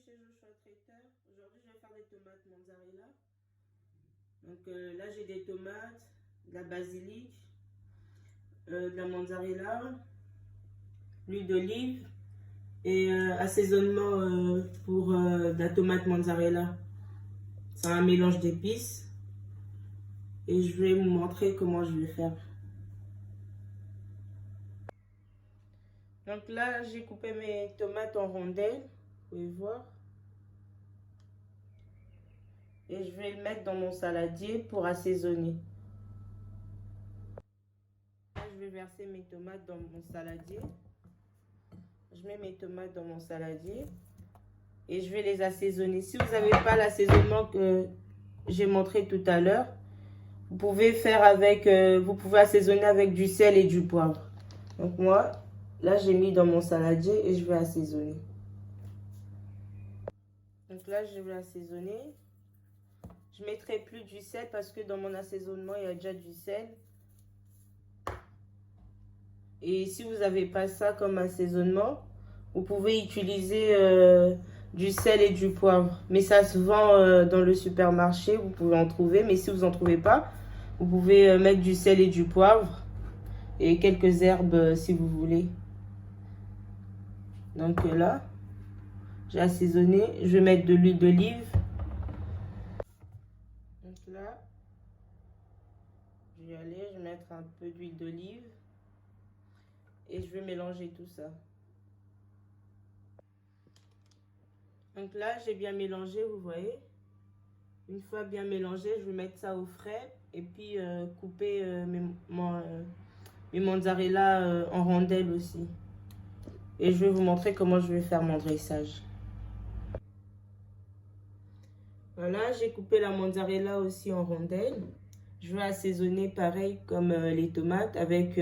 chez Joshua Traiteur. Aujourd'hui, je vais faire des tomates mozzarella. Donc là, j'ai des tomates, de la basilic, de la mozzarella, l'huile d'olive et assaisonnement pour de la tomate mozzarella. C'est un mélange d'épices et je vais vous montrer comment je vais faire. Donc là, j'ai coupé mes tomates en rondelles, vous pouvez voir. Et je vais le mettre dans mon saladier pour assaisonner. Là, je vais verser mes tomates dans mon saladier. Je mets mes tomates dans mon saladier et je vais les assaisonner. Si vous n'avez pas l'assaisonnement que j'ai montré tout à l'heure, vous pouvez faire avec, vous pouvez assaisonner avec du sel et du poivre. Donc moi, là, j'ai mis dans mon saladier et je vais assaisonner. Donc là, je vais assaisonner. Je mettrai plus du sel parce que dans mon assaisonnement, il y a déjà du sel. Et si vous n'avez pas ça comme assaisonnement, vous pouvez utiliser du sel et du poivre. Mais ça se vend dans le supermarché, vous pouvez en trouver. Mais si vous n'en trouvez pas, vous pouvez mettre du sel et du poivre et quelques herbes si vous voulez. Donc là, j'ai assaisonné. Je vais mettre de l'huile d'olive. Donc là, je vais aller, je vais mettre un peu d'huile d'olive. Et je vais mélanger tout ça. Donc là, j'ai bien mélangé, vous voyez. Une fois bien mélangé, je vais mettre ça au frais. Et puis couper mes mozzarella en rondelles aussi. Et je vais vous montrer comment je vais faire mon dressage. Voilà, j'ai coupé la mozzarella aussi en rondelles. Je vais assaisonner pareil comme les tomates avec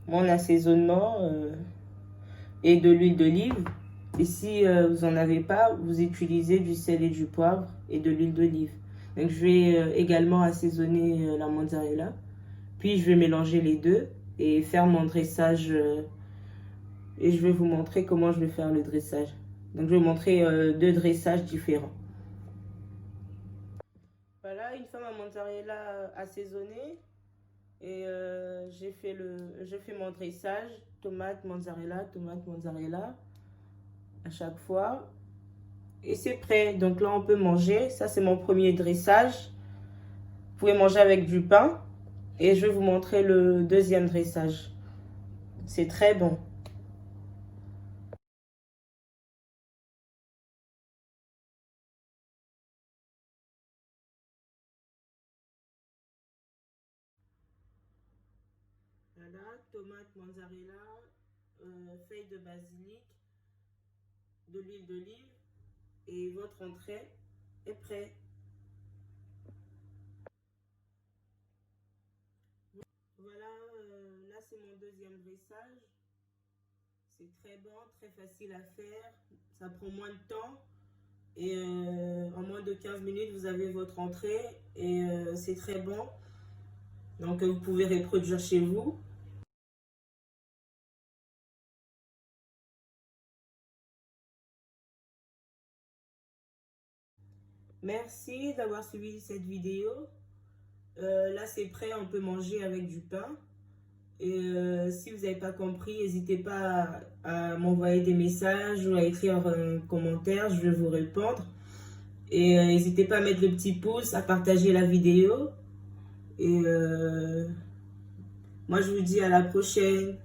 mon assaisonnement et de l'huile d'olive. Et si vous n'en avez pas, vous utilisez du sel et du poivre et de l'huile d'olive. Donc je vais également assaisonner la mozzarella. Puis je vais mélanger les deux et faire mon dressage. Et je vais vous montrer comment je vais faire le dressage. Donc je vais vous montrer deux dressages différents. Voilà, une fois ma mozzarella assaisonnée. Et je fais mon dressage, tomate, mozzarella, à chaque fois. Et c'est prêt. Donc là, on peut manger. Ça, c'est mon premier dressage. Vous pouvez manger avec du pain. Et je vais vous montrer le deuxième dressage. C'est très bon. Voilà, tomate, mozzarella, feuilles de basilic, de l'huile d'olive et votre entrée est prête. Voilà, là c'est mon deuxième dressage. C'est très bon, très facile à faire. Ça prend moins de temps. Et en moins de 15 minutes, vous avez votre entrée. Et c'est très bon. Donc vous pouvez reproduire chez vous. Merci d'avoir suivi cette vidéo. Là c'est prêt, on peut manger avec du pain. Et si vous n'avez pas compris, n'hésitez pas à m'envoyer des messages ou à écrire un commentaire, je vais vous répondre. Et n'hésitez pas à mettre le petit pouce, à partager la vidéo. Et moi je vous dis à la prochaine.